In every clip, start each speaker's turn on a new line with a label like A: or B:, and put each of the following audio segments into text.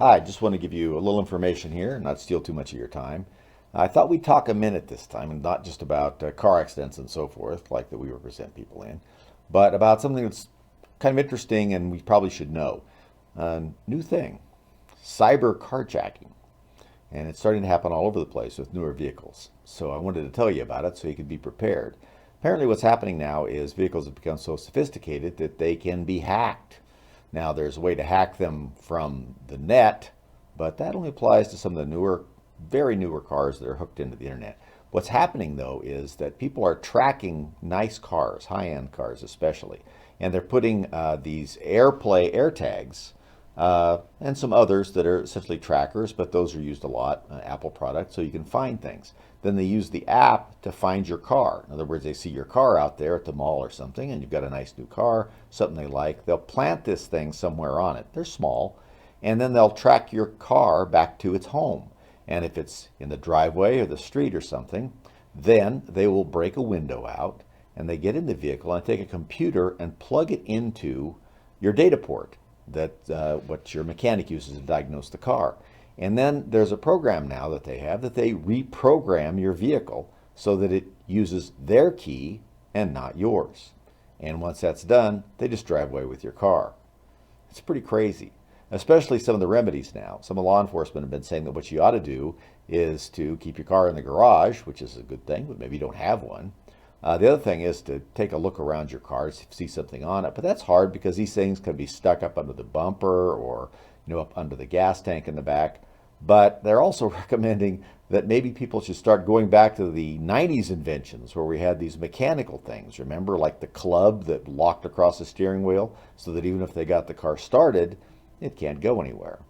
A: I just want to give you a little information here, not steal too much of your time. I thought we'd talk a minute this time, and not just about car accidents and so forth, like that we represent people in, but about something that's kind of interesting and we probably should know. New thing, cyber carjacking. And it's starting to happen all over the place with newer vehicles. So I wanted to tell you about it so you could be prepared. Apparently, what's happening now is vehicles have become so sophisticated that they can be hacked. Now, there's a way to hack them from the net, but that only applies to some of the newer, very newer cars that are hooked into the internet. What's happening, though, is that people are tracking nice cars, high-end cars especially, and they're putting these air tags and some others that are essentially trackers, but those are used a lot, Apple products, so you can find things. Then they use the app to find your car. In other words, they see your car out there at the mall or something, and you've got a nice new car, something they like. They'll plant this thing somewhere on it. They're small, and then they'll track your car back to its home. And if it's in the driveway or the street or something, then they will break a window out, and they get in the vehicle and take a computer and plug it into your data port that what your mechanic uses to diagnose the car. And then there's a program now that they have that they reprogram your vehicle so that it uses their key and not yours. And once that's done, they just drive away with your car. It's pretty crazy, especially some of the remedies now. Some of law enforcement have been saying that what you ought to do is to keep your car in the garage, which is a good thing, but maybe you don't have one. The other thing is to take a look around your car, see something on it. But that's hard because these things can be stuck up under the bumper or up under the gas tank in the back. But they're also recommending that maybe people should start going back to the 90s inventions where we had these mechanical things. Remember, like the club that locked across the steering wheel so that even if they got the car started, it can't go anywhere.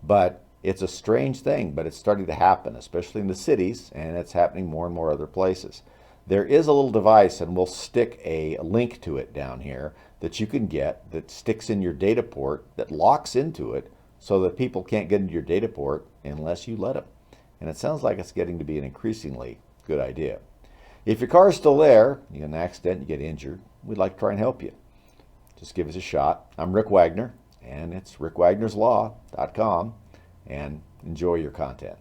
A: But it's a strange thing, but it's starting to happen, especially in the cities, and it's happening more and more other places. There is a little device, and we'll stick a link to it down here that you can get that sticks in your data port that locks into it so that people can't get into your data port unless you let them. And it sounds like it's getting to be an increasingly good idea. If your car is still there, you get an accident, you get injured, we'd like to try and help you. Just give us a shot. I'm Rick Wagner, and it's rickwagnerslaw.com, and enjoy your content.